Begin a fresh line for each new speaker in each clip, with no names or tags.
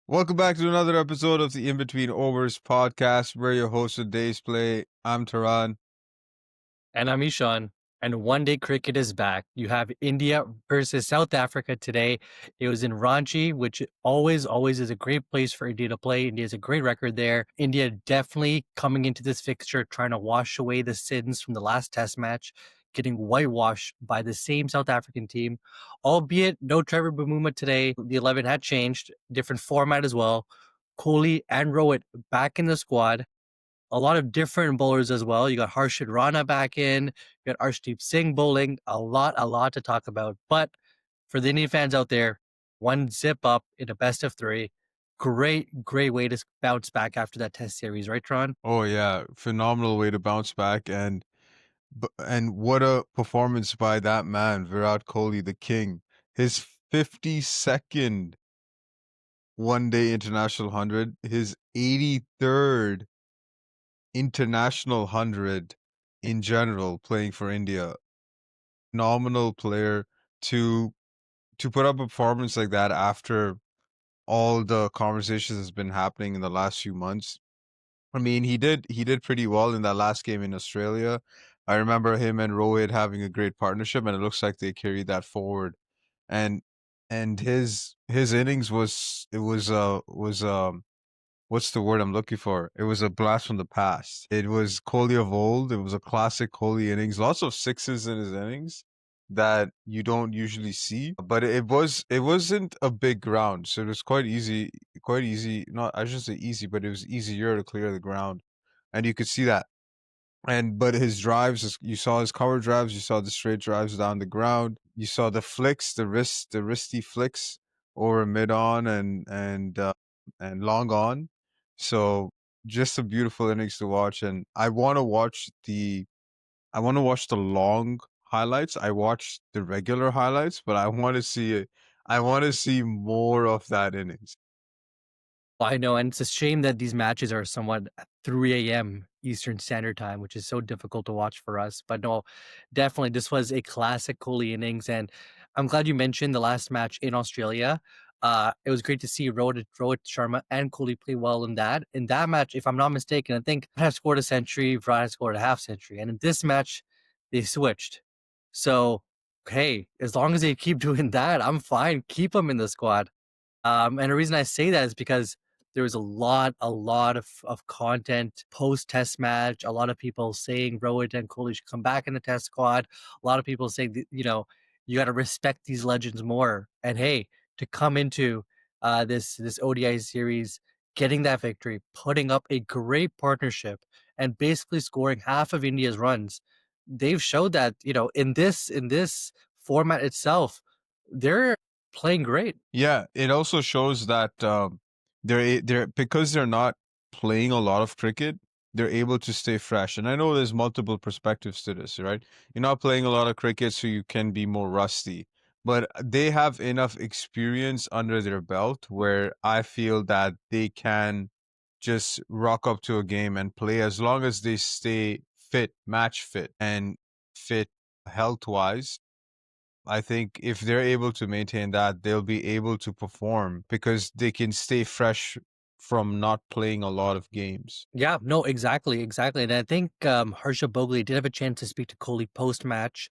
Welcome back to another episode of the In Between Overs podcast. We're your host of Days Play. I'm Taran.
And I'm Ishaan. And one day cricket is back. You have India versus South Africa today. It was in Ranchi, which always is a great place for India to play. India has a great record there. India definitely coming into this fixture trying to wash away the sins from the last test match, getting whitewashed by the same South African team. Albeit no Trevor Bamuma today. The 11 had changed, different format as well. Kohli and Rohit back in the squad. A lot of different bowlers as well. You got Harshit Rana back in. You got Arshdeep Singh bowling. A lot to talk about. But for the Indian fans out there, one zip up in a best of three. Great way to bounce back after that test series, right, Tron?
Oh yeah, phenomenal way to bounce back and what a performance by that man, Virat Kohli, the king. His 52nd one-day international 100, his 83rd international 100 in general playing for India. Phenomenal player to put up a performance like that after all the conversations that's been happening in the last few months. I mean, he did pretty well in that last game in Australia. I remember him and Rohit having a great partnership, and it looks like they carried that forward. And his innings was what's the word I'm looking for? It was a blast from the past. It was Kohli of old. It was a classic Kohli innings. Lots of sixes in his innings that you don't usually see. But it wasn't a big ground, so it was quite easy. Not I shouldn't say easy, but it was easier to clear the ground, and you could see that. And but his drives, you saw his cover drives, you saw the straight drives down the ground, you saw the flicks, the wristy flicks over mid on and long on. So just a beautiful innings to watch, and I want to watch the long highlights. I watched the regular highlights, but I want to see it. I want to see more of that innings.
I know, and it's a shame that these matches are somewhat at 3 a.m. Eastern Standard Time, which is so difficult to watch for us. But no, definitely, this was a classic Kohli innings, and I'm glad you mentioned the last match in Australia. It was great to see Rohit Sharma and Kohli play well in that. In that match, if I'm not mistaken, I think I had scored a century, Virat had scored a half century, and in this match, they switched. So, hey, as long as they keep doing that, I'm fine. Keep them in the squad. And the reason I say that is because there was a lot of content post test match. A lot of people saying Rohit and Kohli should come back in the test squad. A lot of people saying that, you got to respect these legends more. And hey, to come into this ODI series, getting that victory, putting up a great partnership, and basically scoring half of India's runs, they've showed that in this format itself, they're playing great.
Yeah, it also shows that they're because they're not playing a lot of cricket, they're able to stay fresh. And I know there's multiple perspectives to this, right? You're not playing a lot of cricket, so you can be more rusty. But they have enough experience under their belt where I feel that they can just rock up to a game and play as long as they stay fit, match fit, and fit health wise. I think if they're able to maintain that, they'll be able to perform because they can stay fresh from not playing a lot of games.
Yeah, no, exactly. And I think Harsha Bogli did have a chance to speak to Kohli post match.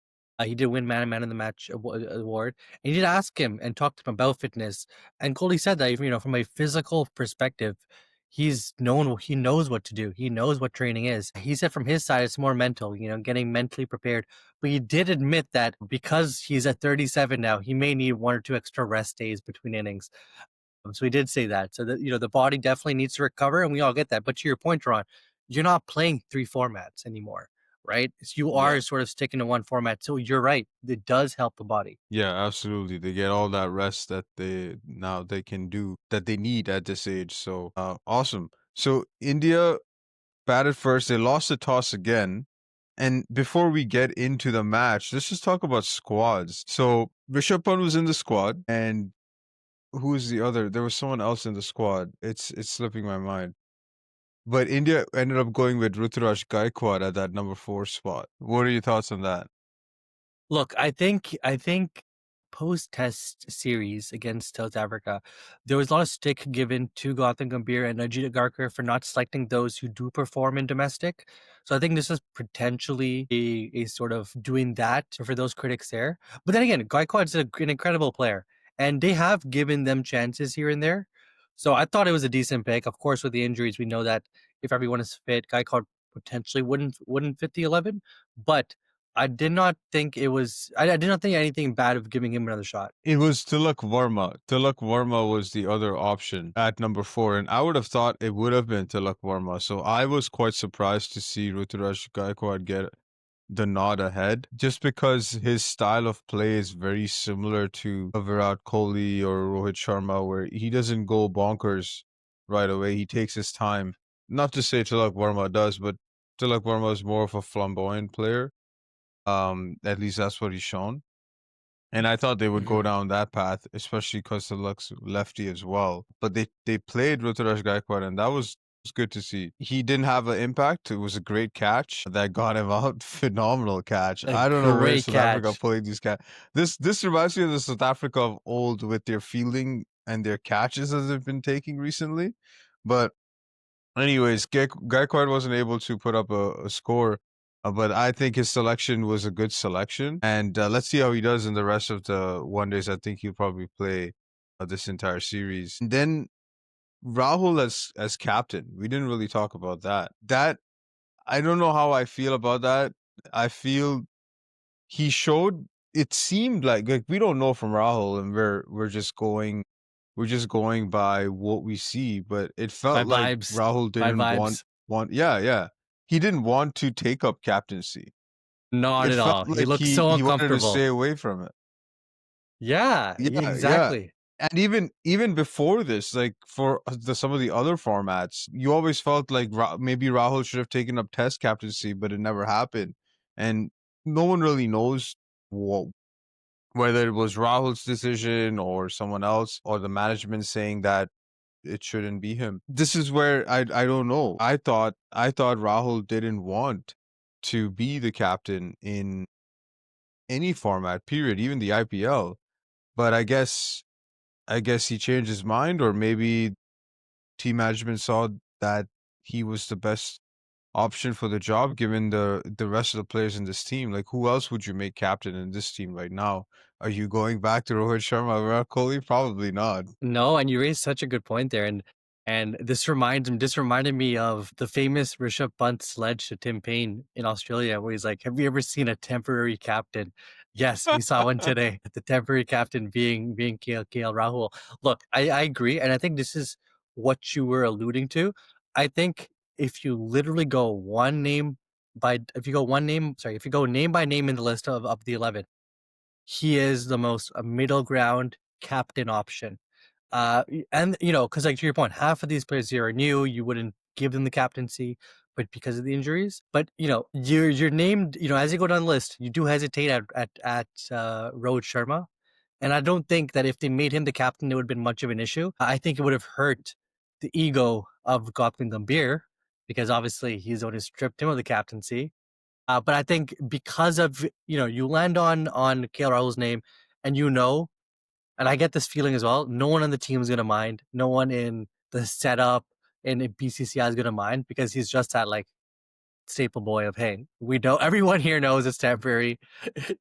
He did win Man of the Match award, and he did ask him and talk to him about fitness. And Kohli said that from a physical perspective, he knows what to do. He knows what training is. He said from his side, it's more mental. Getting mentally prepared. But he did admit that because he's at 37 now, he may need one or two extra rest days between innings. So he did say that. So that the body definitely needs to recover, and we all get that. But to your point, Ron, you're not playing three formats anymore, right? So you
Yeah.
are sort of sticking to one format. So you're right. It does help the body.
Yeah, absolutely. They get all that rest that they can do that they need at this age. So, awesome. So India batted first. They lost the toss again. And before we get into the match, let's just talk about squads. So Rishabh Pant was in the squad, and who's the other? There was someone else in the squad. It's slipping my mind. But India ended up going with Ruturaj Gaikwad at that number 4 spot. What are your thoughts on that?
Look, I think post-test series against South Africa, there was a lot of stick given to Gautam Gambhir and Ajit Agarkar for not selecting those who do perform in domestic. So I think this is potentially a sort of doing that for those critics there. But then again, Gaikwad's an incredible player, and they have given them chances here and there. So I thought it was a decent pick. Of course, with the injuries, we know that if everyone is fit, Gaikwad potentially wouldn't fit the 11. But I did not think it was. I did not think anything bad of giving him another shot.
It was Tilak Varma. Tilak Varma was the other option at number 4, and I would have thought it would have been Tilak Varma. So I was quite surprised to see Ruturaj Gaikwad get the nod ahead, just because his style of play is very similar to a Virat Kohli or Rohit Sharma, where he doesn't go bonkers right away. He takes his time. Not to say Tilak Varma does, but Tilak Varma is more of a flamboyant player. At least that's what he's shown. And I thought they would go
Mhm.
down that path, especially because Tilak's lefty as well. But they played Ruturaj Gaikwad, and that was good to see. He didn't have an impact. It was a great catch that got him out. Phenomenal catch.
A
I don't know where
great
South Africa
catch.
played these catch. This reminds me of the South Africa of old with their fielding and their catches as they've been taking recently. But anyways, Gaikwad wasn't able to put up a score, but I think his selection was a good selection. And let's see how he does in the rest of the one days. I think he'll probably play this entire series. And then Rahul as captain. We didn't really talk about that. That I don't know how I feel about that. I feel he showed. It seemed like we don't know from Rahul, and we're just going by what we see, but it
By
felt like
vibes.
Rahul
By
didn't want
vibes.
want yeah, yeah. He didn't want to take up captaincy.
Not
It
at
felt
all. He
like
looks
he
so
he wanted to stay
uncomfortable.
away from it.
Yeah,
Yeah, yeah.
exactly.
And even before this, like for some of the other formats, you always felt like maybe Rahul should have taken up Test captaincy, but it never happened. And no one really knows what, whether it was Rahul's decision or someone else or the management saying that it shouldn't be him. This is where I don't know. I thought Rahul didn't want to be the captain in any format, period, even the IPL. But I guess he changed his mind, or maybe team management saw that he was the best option for the job given the rest of the players in this team. Like who else would you make captain in this team right now? Are you going back to Rohit Sharma, Virat Kohli? Probably not.
No, and you raised such a good point there, and this reminded me of the famous Rishabh Pant sledge to Tim Payne in Australia, where he's like, "Have you ever seen a temporary captain?" Yes, we saw one today. The temporary captain being KL Rahul. Look, I agree, and I think this is what you were alluding to. I think if you literally go one name if you go one name, sorry, if you go name by name in the list of the 11, he is the most middle ground captain option. And because like to your point, half of these players here are new. You wouldn't give them the captaincy, but because of the injuries. But you're named. As you go down the list, you do hesitate at Rohit Sharma, and I don't think that if they made him the captain, it would have been much of an issue. I think it would have hurt the ego of Gautam Gambhir because obviously he's the one who stripped him of the captaincy. But I think because of you land on KL Rahul's name, and and I get this feeling as well. No one on the team is gonna mind. No one in the setup in BCCI is gonna mind because he's just that like staple boy of hey, we know everyone here knows it's temporary.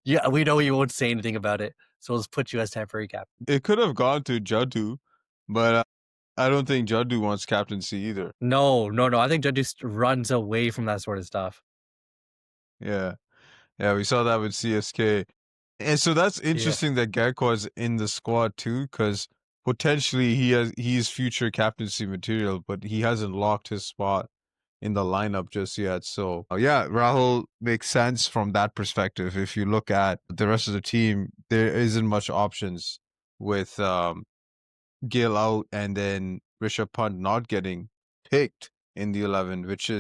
Yeah, we know you won't say anything about it, so let's put you as temporary captain.
It could have gone to Jaddu, but I don't think Jaddu wants captaincy either.
No, no, no. I think Judge just runs away from that sort of stuff.
Yeah. Yeah, we saw that with CSK. And so that's
Yeah.
interesting that Gaikwad's in the squad too, because potentially he's future captaincy material, but he hasn't locked his spot in the lineup just yet. So yeah, Rahul makes sense from that perspective. If you look at the rest of the team, there isn't much options with Gill out and then Rishabh Pant not getting picked in the 11, which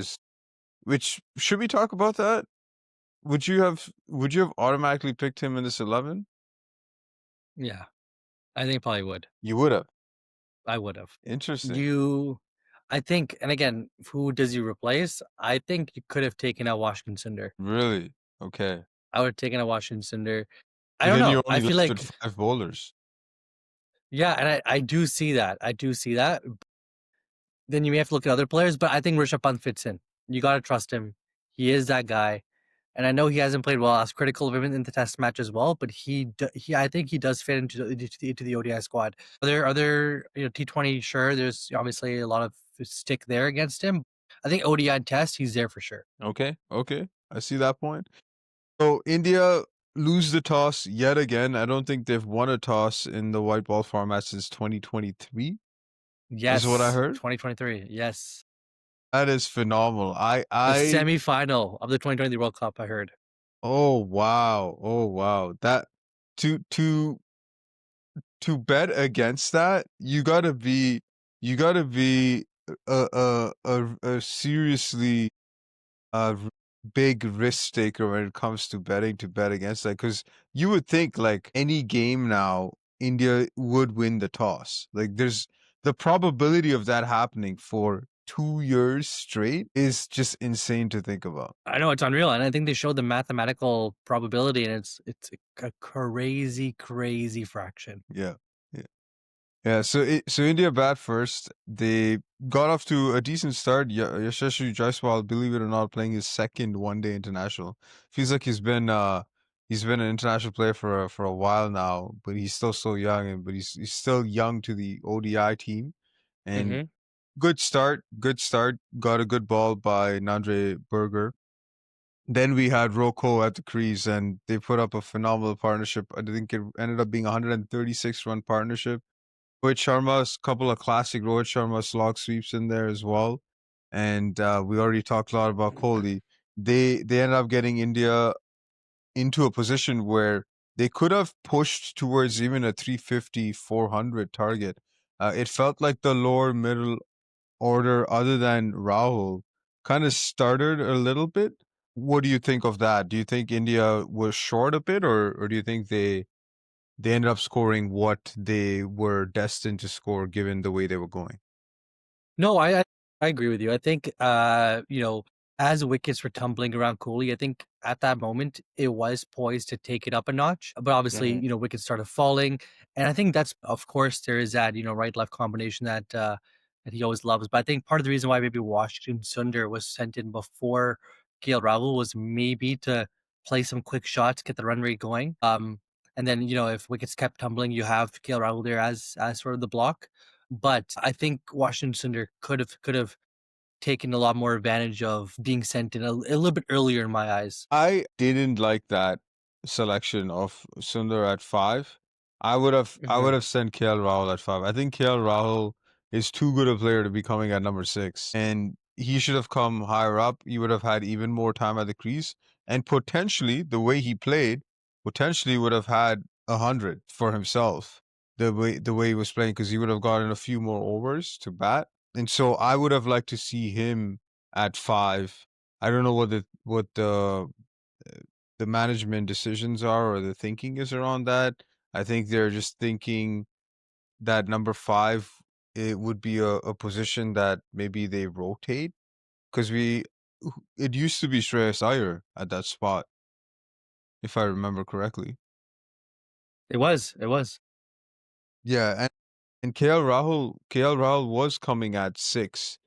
should we talk about that? Would you have automatically picked him in this 11?
Yeah. I think probably would.
You would have.
I would have.
Interesting.
You I think, and again, who does you replace? I think you could have taken out Washington Sundar.
Really? Okay.
I would have taken out Washington Sundar. I
And
don't
then
know.
you're
I
only
feel
left with
like
5 bowlers.
yeah, and I do see that. I do see that. Then you may have to look at other players, but I think Rishabh Pant fits in. You gotta trust him. He is that guy. And I know he hasn't played well. I was critical of him in the test match as well, but I think he does fit into the ODI squad. Other T20, sure, there's obviously a lot of stick there against him. I think ODI and test, he's there for sure.
Okay, okay. I see that point. So India lose the toss yet again. I don't think they've won a toss in the white ball format since 2023. Is what I
Yes,
heard.
2023. Yes.
That is phenomenal.
The
I
semifinal of the 2023 World Cup, I heard.
Oh wow. Oh wow. That to to to bet against that, you gotta be a seriously big risk taker when it comes to betting to bet against that. Because you would think like any game now, India would win the toss. Like there's the probability of that happening for 2 years straight is just insane to think about.
I know it's unreal, and I think they showed the mathematical probability, and it's a crazy, crazy fraction.
Yeah. Yeah. Yeah, so India bat first. They got off to a decent start. Yashasvi Jaiswal, believe it or not, playing his second one-day international. Feels like he's been an international player for a while now, but he's still so young, and but he's still young to the ODI team. And
Hmm.
good start, good start. Got a good ball by Nandre Berger. Then we had Roko at the crease, and they put up a phenomenal partnership. I think it ended up being a 136-run partnership. Rohit Sharma's couple of classic Rohit Sharma slog sweeps in there as well. And we already talked a lot about Kohli. They ended up getting India into a position where they could have pushed towards even a 350, 400 target. It felt like the lower middle order, other than Rahul, kind of started a little bit. What do you think of that? Do you think India was short a bit, or do you think they ended up scoring what they were destined to score given the way they were going?
No, I agree with you. I think as wickets were tumbling around Kohli, I think at that moment it was poised to take it up a notch. But obviously,
Mhm.
wickets started falling, and I think that's of course there is that right left combination that he always loves. But I think part of the reason why maybe Washington Sundar was sent in before KL Rahul was maybe to play some quick shots, get the run rate going. And then if wickets kept tumbling, you have KL Rahul there as sort of the block. But I think Washington Sundar could have taken a lot more advantage of being sent in a little bit earlier in my eyes.
I didn't like that selection of Sundar at 5. I would
Mhm.
have sent KL Rahul at 5. I think KL Rahul is too good a player to be coming at number 6, and he should have come higher up. He would have had even more time at the crease, and potentially the way he played, potentially would have had 100 for himself. The way he was playing, because he would have gotten a few more overs to bat, and so I would have liked to see him at 5. I don't know what the management decisions are or the thinking is around that. I think they're just thinking that number 5, it would be a position that maybe they rotate, because it used to be Shreyas Iyer at that spot, if I remember correctly.
It was.
Yeah, and KL Rahul was coming at 6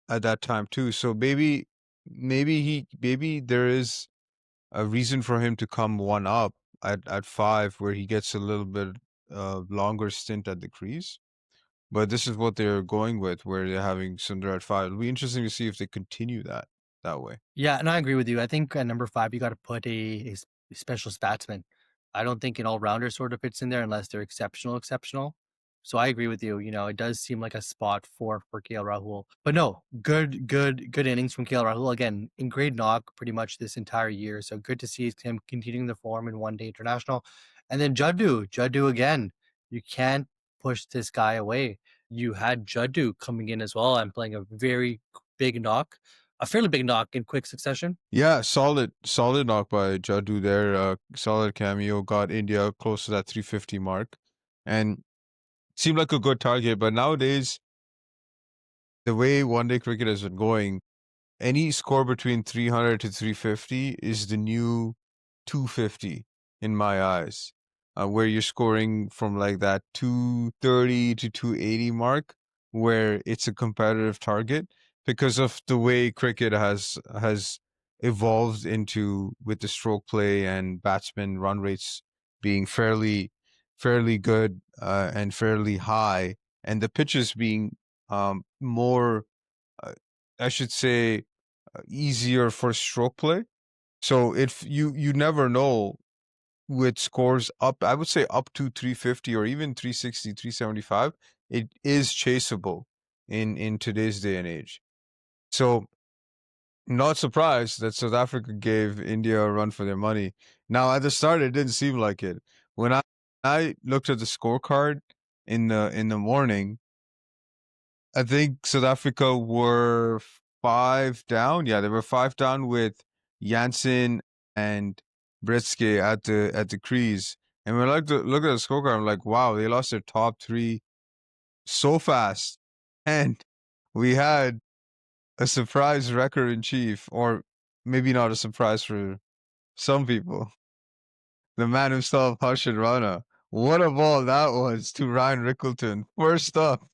at that time too. So maybe there is a reason for him to come one up at 5, where he gets a little bit longer stint at the crease. But this is what they're going with, where they're having Sundar at 5. It'll be interesting to see if they continue that way.
Yeah, and I agree with you. I think at number 5, you got to put a special batsman. I don't think an all-rounder sort of fits in there unless they're exceptional. So I agree with you. It does seem like a spot for KL Rahul. But no, good innings from KL Rahul. Again, in grade knock pretty much this entire year. So good to see him continuing the form in one day international. And then Jaddu again. You can't push this guy away. You had Jaddu coming in as well and playing a very big knock, a fairly big knock in quick succession.
Yeah, solid knock by Jaddu there. Solid cameo, got India close to that 350 mark, and seemed like a good target. But nowadays, the way one day cricket has been going, any score between 300 to 350 is the new 250. in my eyes, where you're scoring from like that 230 to 280 mark, where it's a competitive target because of the way cricket has evolved into with the stroke play and batsman run rates being fairly good and fairly high, and the pitches being more, uh, I should say, easier for stroke play. So if you never know with scores up, I would say up to 350 or even 360, 375, it is chaseable in today's day and age. So not surprised that South Africa gave India a run for their money. Now at the start it didn't seem like it. When I looked at the scorecard in the morning, I think South Africa were five down. Yeah, they were five down with Jansen and Britsky at the crease. And when I look at the scorecard, I'm like, wow, they lost their top three so fast. And we had a surprise record in chief, or maybe not a surprise for some people. The man himself, Harshit Rana. What a ball that was to Ryan Rickleton. First up.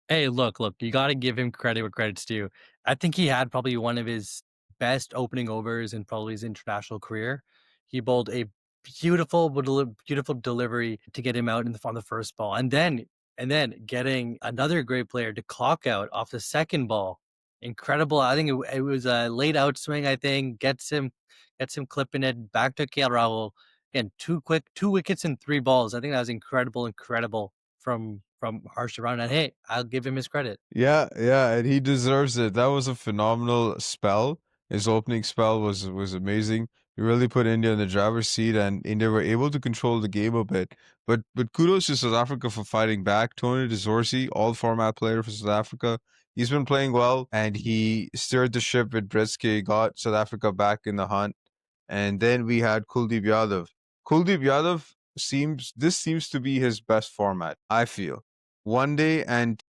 Hey, look, you gotta give him credit where credit's due. I think he had probably one of his best opening overs in probably his international career. He bowled a beautiful delivery to get him out on the first ball, and then getting another great player to clock out off the second ball. Incredible. I think it was a late outswing, I think, gets him clipping it back to KL Rahul. Again, 2 wickets in 3 balls. I think that was incredible from Harsh Rana. And hey, I'll give him his credit.
Yeah, yeah, and he deserves it. That was a phenomenal spell. His opening spell was amazing. He really put India in the driver's seat, and India were able to control the game a bit. But kudos to South Africa for fighting back. Tony de Zorzi, all format player for South Africa, he's been playing well, and he steered the ship with Britsky, got South Africa back in the hunt. And then we had Kuldeep Yadav. Kuldeep Yadav seems to be his best format, I feel. One day and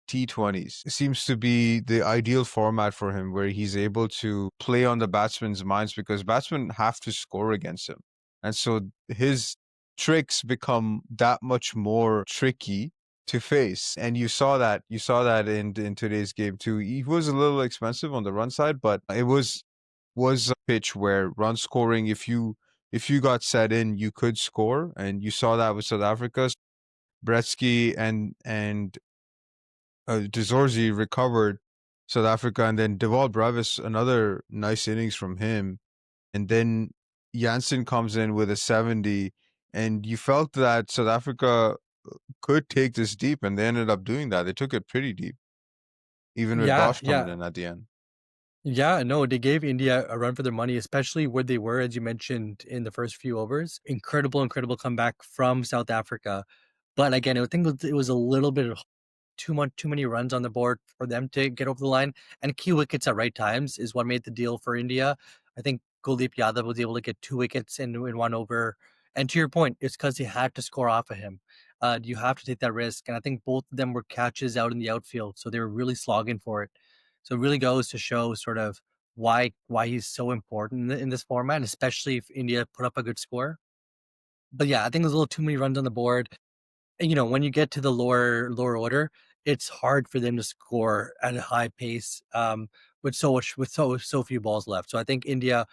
T20s seems to be the ideal format for him, where he's able to play on the batsmen's minds because batsmen have to score against him. And so his tricks become that much more tricky to face. And you saw that in today's game too. He was a little expensive on the run side, but it was a pitch where run scoring, if you got set in, you could score. And you saw that with South Africa. Bretsky and De Zorzi recovered South Africa, and then Deval Brevis, another nice innings from him. And then Jansen comes in with a 70, and you felt that South Africa could take this deep, and they ended up doing that. They took it pretty deep, even with
Yeah,
Dosh coming
yeah.
in at the end.
Yeah, no, they gave India a run for their money, especially where they were, as you mentioned, in the first few overs. Incredible comeback from South Africa. But again, I think it was a little bit of too many runs on the board for them to get over the line, and key wickets at right times is what made the deal for India. I think Kuldeep Yadav was able to get 2 wickets in 1 over, and to your point, it's because he had to score off of him. You have to take that risk, and I think both of them were catches out in the outfield, so they were really slogging for it. So it really goes to show sort of why he's so important in this format, especially if India put up a good score. But yeah, I think there's a little too many runs on the board. And, when you get to the lower order, it's hard for them to score at a high pace, with so few balls left. So I think India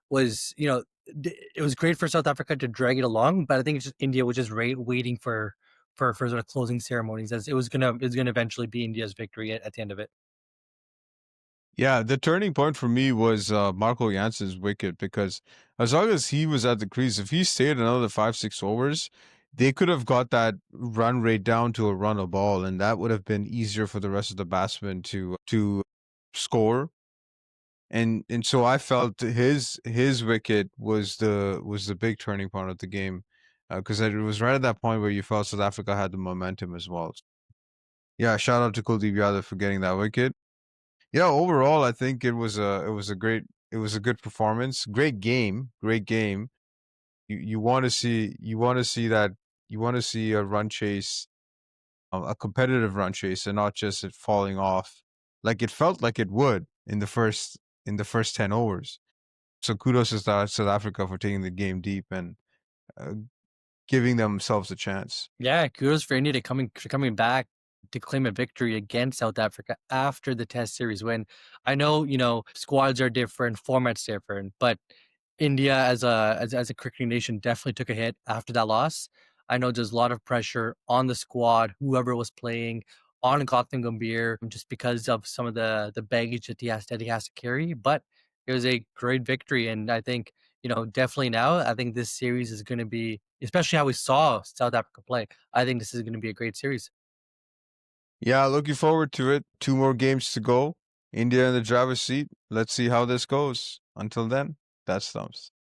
was, it was great for South Africa to drag it along, but I think it's just India was just waiting for sort of closing ceremonies, as it was gonna eventually be India's victory at the end of it.
Yeah, the turning point for me was Marco Jansen's wicket, because as long as he was at the crease, if he stayed another 5, 6 overs, they could have got that run rate down to a run a ball, and that would have been easier for the rest of the batsmen to score. And so I felt his wicket was the big turning point of the game, because it was right at that point where you felt South Africa had the momentum as well. Yeah, shout out to Kuldeep Yadav for getting that wicket. Yeah, overall, I think it was a good performance. Great game, great game. You want to see that, you want to see a run chase, a competitive run chase, and not just it falling off like it felt like it would in the first 10 overs. So kudos to South Africa for taking the game deep, uh, giving themselves a chance.
Yeah, kudos for India for coming back to claim a victory against South Africa after the Test series win. I know, squads are different, formats different, but India as a cricketing nation definitely took a hit after that loss. I know there's a lot of pressure on the squad, whoever was playing, on Gautam Gambhir, just because of some of the baggage that he has to carry. But it was a great victory, and I think definitely now, I think this series is going to be, especially how we saw South Africa play. I think this is going to be a great series.
Yeah, looking forward to it. 2 more games to go. India in the driver's seat. Let's see how this goes. Until then, that's thumbs.